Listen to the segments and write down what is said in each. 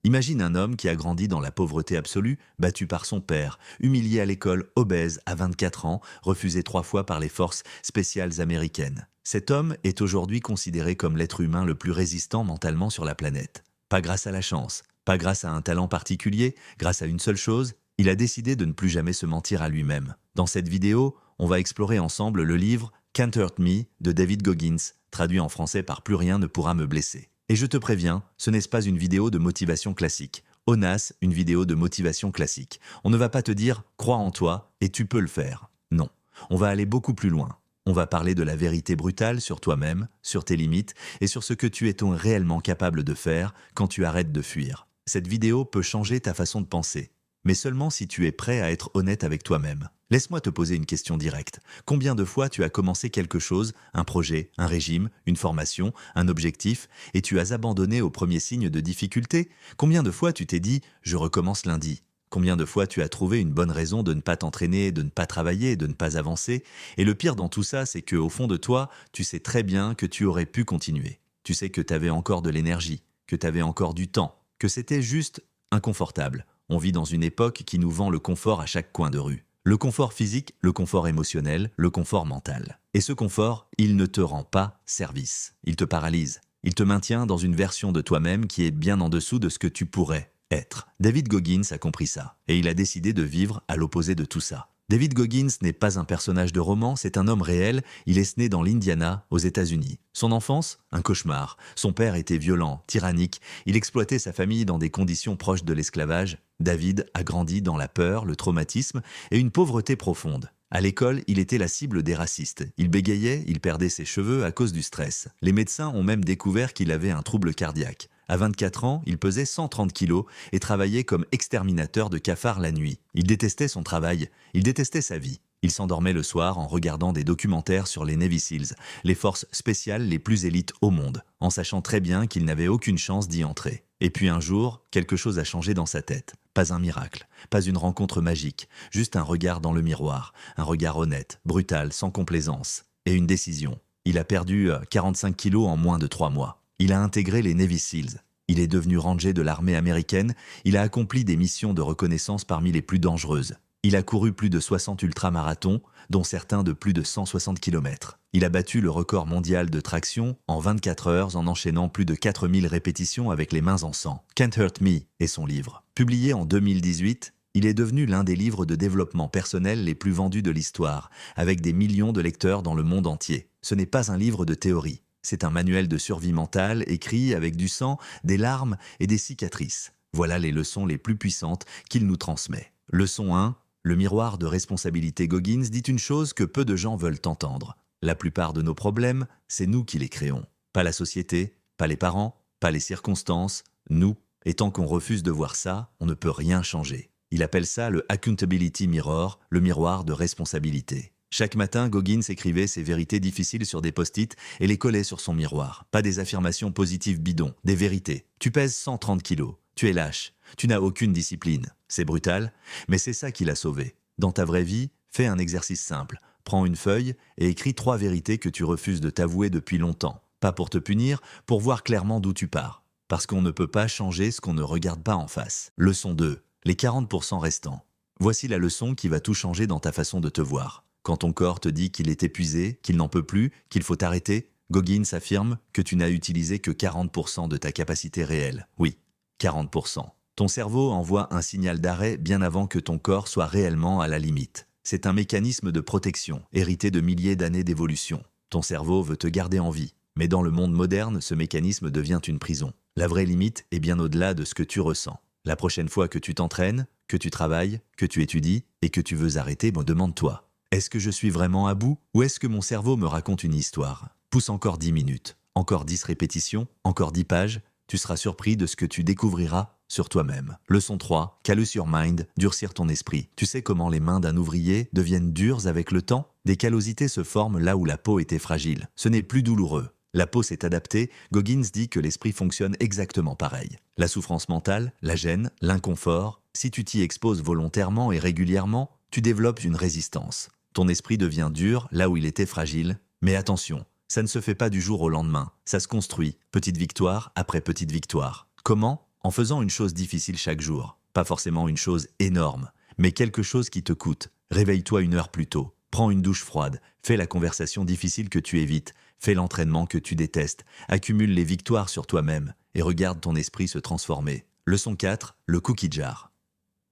Imagine un homme qui a grandi dans la pauvreté absolue, battu par son père, humilié à l'école, obèse à 24 ans, refusé 3 fois par les forces spéciales américaines. Cet homme est aujourd'hui considéré comme l'être humain le plus résistant mentalement sur la planète. Pas grâce à la chance, pas grâce à un talent particulier, grâce à une seule chose, il a décidé de ne plus jamais se mentir à lui-même. Dans cette vidéo, on va explorer ensemble le livre Can't Hurt Me de David Goggins, traduit en français par Plus rien ne pourra me blesser. Et je te préviens, ce n'est pas une vidéo de motivation classique. ONAS, une vidéo de motivation classique. On ne va pas te dire « crois en toi et tu peux le faire ». Non, on va aller beaucoup plus loin. On va parler de la vérité brutale sur toi-même, sur tes limites et sur ce que tu es réellement capable de faire quand tu arrêtes de fuir. Cette vidéo peut changer ta façon de penser, mais seulement si tu es prêt à être honnête avec toi-même. Laisse-moi te poser une question directe. Combien de fois tu as commencé quelque chose, un projet, un régime, une formation, un objectif, et tu as abandonné au premier signe de difficulté? Combien de fois tu t'es dit « je recommence lundi » ? Combien de fois tu as trouvé une bonne raison de ne pas t'entraîner, de ne pas travailler, de ne pas avancer? Et le pire dans tout ça, c'est qu'au fond de toi, tu sais très bien que tu aurais pu continuer. Tu sais que tu avais encore de l'énergie, que tu avais encore du temps, que c'était juste inconfortable. On vit dans une époque qui nous vend le confort à chaque coin de rue. Le confort physique, le confort émotionnel, le confort mental. Et ce confort, il ne te rend pas service. Il te paralyse. Il te maintient dans une version de toi-même qui est bien en dessous de ce que tu pourrais être. David Goggins a compris ça, et il a décidé de vivre à l'opposé de tout ça. David Goggins n'est pas un personnage de roman, c'est un homme réel. Il est né dans l'Indiana, aux États-Unis. Son enfance, un cauchemar. Son père était violent, tyrannique. Il exploitait sa famille dans des conditions proches de l'esclavage. David a grandi dans la peur, le traumatisme et une pauvreté profonde. À l'école, il était la cible des racistes. Il bégayait, il perdait ses cheveux à cause du stress. Les médecins ont même découvert qu'il avait un trouble cardiaque. À 24 ans, il pesait 130 kilos et travaillait comme exterminateur de cafards la nuit. Il détestait son travail, il détestait sa vie. Il s'endormait le soir en regardant des documentaires sur les Navy Seals, les forces spéciales les plus élites au monde, en sachant très bien qu'il n'avait aucune chance d'y entrer. Et puis un jour, quelque chose a changé dans sa tête. Pas un miracle, pas une rencontre magique, juste un regard dans le miroir, un regard honnête, brutal, sans complaisance. Et une décision. Il a perdu 45 kilos en moins de 3 mois. Il a intégré les Navy Seals. Il est devenu ranger de l'armée américaine. Il a accompli des missions de reconnaissance parmi les plus dangereuses. Il a couru plus de 60 ultramarathons, dont certains de plus de 160 km. Il a battu le record mondial de traction en 24 heures en enchaînant plus de 4000 répétitions avec les mains en sang. Can't Hurt Me est son livre. Publié en 2018, il est devenu l'un des livres de développement personnel les plus vendus de l'histoire, avec des millions de lecteurs dans le monde entier. Ce n'est pas un livre de théorie. C'est un manuel de survie mentale écrit avec du sang, des larmes et des cicatrices. Voilà les leçons les plus puissantes qu'il nous transmet. Leçon 1. Le miroir de responsabilité. Goggins dit une chose que peu de gens veulent entendre. La plupart de nos problèmes, c'est nous qui les créons. Pas la société, pas les parents, pas les circonstances, nous. Et tant qu'on refuse de voir ça, on ne peut rien changer. Il appelle ça le Accountability Mirror, le miroir de responsabilité. Chaque matin, Goggins écrivait ses vérités difficiles sur des post-it et les collait sur son miroir. Pas des affirmations positives bidons, des vérités. Tu pèses 130 kilos, tu es lâche, tu n'as aucune discipline. C'est brutal, mais c'est ça qui l'a sauvé. Dans ta vraie vie, fais un exercice simple. Prends une feuille et écris 3 vérités que tu refuses de t'avouer depuis longtemps. Pas pour te punir, pour voir clairement d'où tu pars. Parce qu'on ne peut pas changer ce qu'on ne regarde pas en face. Leçon 2. Les 40% restants. Voici la leçon qui va tout changer dans ta façon de te voir. Quand ton corps te dit qu'il est épuisé, qu'il n'en peut plus, qu'il faut arrêter, Goggins affirme que tu n'as utilisé que 40% de ta capacité réelle. Oui, 40%. Ton cerveau envoie un signal d'arrêt bien avant que ton corps soit réellement à la limite. C'est un mécanisme de protection, hérité de milliers d'années d'évolution. Ton cerveau veut te garder en vie. Mais dans le monde moderne, ce mécanisme devient une prison. La vraie limite est bien au-delà de ce que tu ressens. La prochaine fois que tu t'entraînes, que tu travailles, que tu étudies et que tu veux arrêter, demande-toi. Est-ce que je suis vraiment à bout ou est-ce que mon cerveau me raconte une histoire? Pousse encore 10 minutes, encore 10 répétitions, encore 10 pages, tu seras surpris de ce que tu découvriras sur toi-même. Leçon 3, callus your mind, durcir ton esprit. Tu sais comment les mains d'un ouvrier deviennent dures avec le temps? Des callosités se forment là où la peau était fragile. Ce n'est plus douloureux. La peau s'est adaptée, Goggins dit que l'esprit fonctionne exactement pareil. La souffrance mentale, la gêne, l'inconfort, si tu t'y exposes volontairement et régulièrement, tu développes une résistance. Ton esprit devient dur là où il était fragile. Mais attention, ça ne se fait pas du jour au lendemain. Ça se construit, petite victoire après petite victoire. Comment? En faisant une chose difficile chaque jour. Pas forcément une chose énorme, mais quelque chose qui te coûte. Réveille-toi 1 heure plus tôt. Prends une douche froide. Fais la conversation difficile que tu évites. Fais l'entraînement que tu détestes. Accumule les victoires sur toi-même et regarde ton esprit se transformer. Leçon 4, le cookie jar.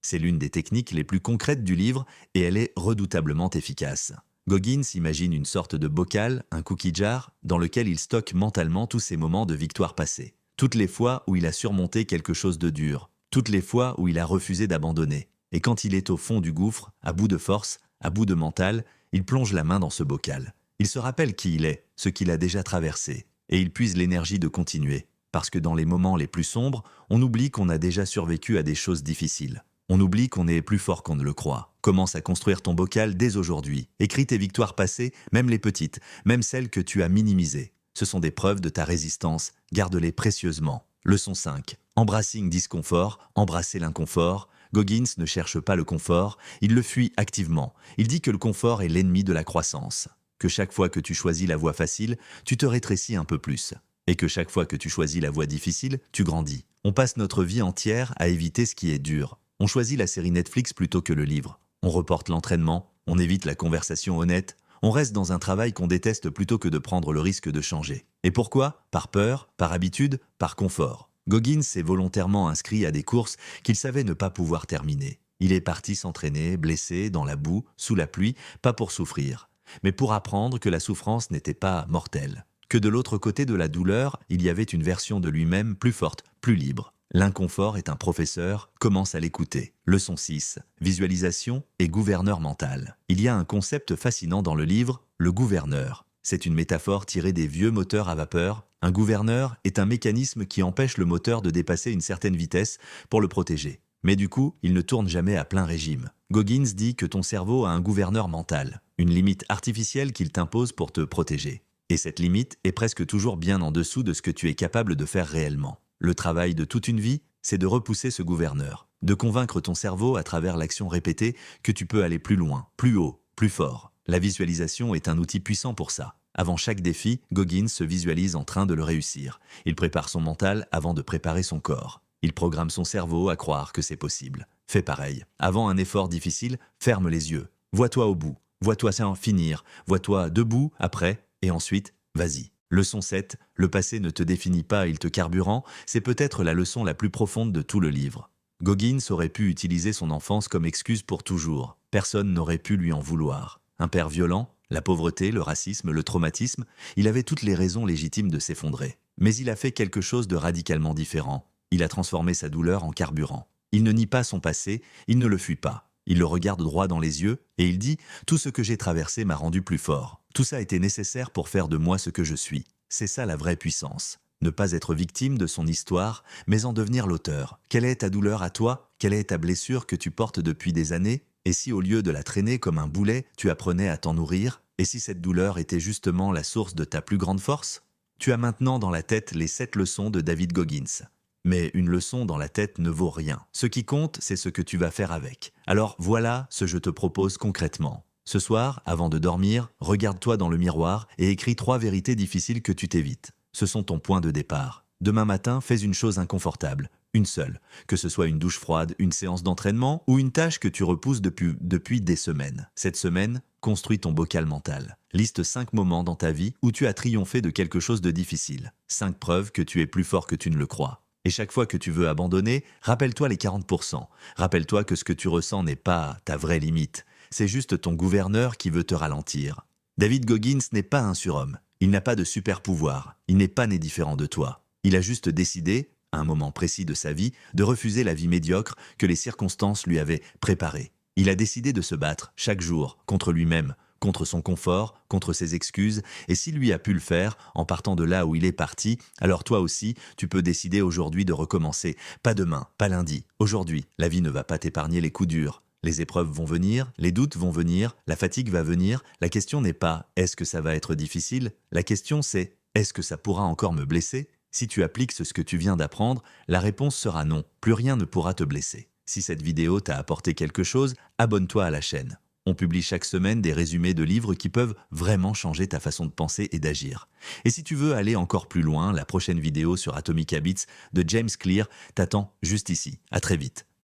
C'est l'une des techniques les plus concrètes du livre et elle est redoutablement efficace. Goggins imagine une sorte de bocal, un cookie jar, dans lequel il stocke mentalement tous ses moments de victoire passée. Toutes les fois où il a surmonté quelque chose de dur. Toutes les fois où il a refusé d'abandonner. Et quand il est au fond du gouffre, à bout de force, à bout de mental, il plonge la main dans ce bocal. Il se rappelle qui il est, ce qu'il a déjà traversé. Et il puise l'énergie de continuer. Parce que dans les moments les plus sombres, on oublie qu'on a déjà survécu à des choses difficiles. On oublie qu'on est plus fort qu'on ne le croit. Commence à construire ton bocal dès aujourd'hui. Écris tes victoires passées, même les petites, même celles que tu as minimisées. Ce sont des preuves de ta résistance. Garde-les précieusement. Leçon 5. Embrassing disconfort, embrasser l'inconfort. Goggins ne cherche pas le confort, il le fuit activement. Il dit que le confort est l'ennemi de la croissance. Que chaque fois que tu choisis la voie facile, tu te rétrécis un peu plus. Et que chaque fois que tu choisis la voie difficile, tu grandis. On passe notre vie entière à éviter ce qui est dur. On choisit la série Netflix plutôt que le livre. On reporte l'entraînement, on évite la conversation honnête, on reste dans un travail qu'on déteste plutôt que de prendre le risque de changer. Et pourquoi? Par peur, par habitude, par confort. Goggins s'est volontairement inscrit à des courses qu'il savait ne pas pouvoir terminer. Il est parti s'entraîner, blessé, dans la boue, sous la pluie, pas pour souffrir, mais pour apprendre que la souffrance n'était pas mortelle. Que de l'autre côté de la douleur, il y avait une version de lui-même plus forte, plus libre. L'inconfort est un professeur, commence à l'écouter. Leçon 6. Visualisation et gouverneur mental. Il y a un concept fascinant dans le livre, le gouverneur. C'est une métaphore tirée des vieux moteurs à vapeur. Un gouverneur est un mécanisme qui empêche le moteur de dépasser une certaine vitesse pour le protéger. Mais du coup, il ne tourne jamais à plein régime. Goggins dit que ton cerveau a un gouverneur mental, une limite artificielle qu'il t'impose pour te protéger. Et cette limite est presque toujours bien en dessous de ce que tu es capable de faire réellement. Le travail de toute une vie, c'est de repousser ce gouverneur, de convaincre ton cerveau à travers l'action répétée que tu peux aller plus loin, plus haut, plus fort. La visualisation est un outil puissant pour ça. Avant chaque défi, Goggins se visualise en train de le réussir. Il prépare son mental avant de préparer son corps. Il programme son cerveau à croire que c'est possible. Fais pareil. Avant un effort difficile, ferme les yeux. Vois-toi au bout. Vois-toi en finir. Vois-toi debout, après, et ensuite, vas-y. Leçon 7. Le passé ne te définit pas, il te carburant. C'est peut-être la leçon la plus profonde de tout le livre. Goggins aurait pu utiliser son enfance comme excuse pour toujours. Personne n'aurait pu lui en vouloir. Un père violent, la pauvreté, le racisme, le traumatisme, il avait toutes les raisons légitimes de s'effondrer. Mais il a fait quelque chose de radicalement différent. Il a transformé sa douleur en carburant. Il ne nie pas son passé, il ne le fuit pas. Il le regarde droit dans les yeux et il dit « Tout ce que j'ai traversé m'a rendu plus fort. Tout ça a été nécessaire pour faire de moi ce que je suis. » C'est ça la vraie puissance. Ne pas être victime de son histoire, mais en devenir l'auteur. Quelle est ta douleur à toi? Quelle est ta blessure que tu portes depuis des années? Et si au lieu de la traîner comme un boulet, tu apprenais à t'en nourrir? Et si cette douleur était justement la source de ta plus grande force? Tu as maintenant dans la tête les 7 leçons de David Goggins. Mais une leçon dans la tête ne vaut rien. Ce qui compte, c'est ce que tu vas faire avec. Alors voilà ce que je te propose concrètement. Ce soir, avant de dormir, regarde-toi dans le miroir et écris 3 vérités difficiles que tu t'évites. Ce sont ton point de départ. Demain matin, fais une chose inconfortable. Une seule. Que ce soit une douche froide, une séance d'entraînement ou une tâche que tu repousses depuis des semaines. Cette semaine, construis ton bocal mental. Liste 5 moments dans ta vie où tu as triomphé de quelque chose de difficile. 5 preuves que tu es plus fort que tu ne le crois. Et chaque fois que tu veux abandonner, rappelle-toi les 40%. Rappelle-toi que ce que tu ressens n'est pas ta vraie limite. C'est juste ton gouverneur qui veut te ralentir. David Goggins n'est pas un surhomme. Il n'a pas de super pouvoir. Il n'est pas né différent de toi. Il a juste décidé, à un moment précis de sa vie, de refuser la vie médiocre que les circonstances lui avaient préparée. Il a décidé de se battre, chaque jour, contre lui-même, contre son confort, contre ses excuses, et s'il lui a pu le faire, en partant de là où il est parti, alors toi aussi, tu peux décider aujourd'hui de recommencer. Pas demain, pas lundi, aujourd'hui. La vie ne va pas t'épargner les coups durs. Les épreuves vont venir, les doutes vont venir, la fatigue va venir. La question n'est pas « est-ce que ça va être difficile ?» La question c'est « est-ce que ça pourra encore me blesser ?» Si tu appliques ce que tu viens d'apprendre, la réponse sera non. Plus rien ne pourra te blesser. Si cette vidéo t'a apporté quelque chose, abonne-toi à la chaîne. On publie chaque semaine des résumés de livres qui peuvent vraiment changer ta façon de penser et d'agir. Et si tu veux aller encore plus loin, la prochaine vidéo sur Atomic Habits de James Clear t'attend juste ici. À très vite.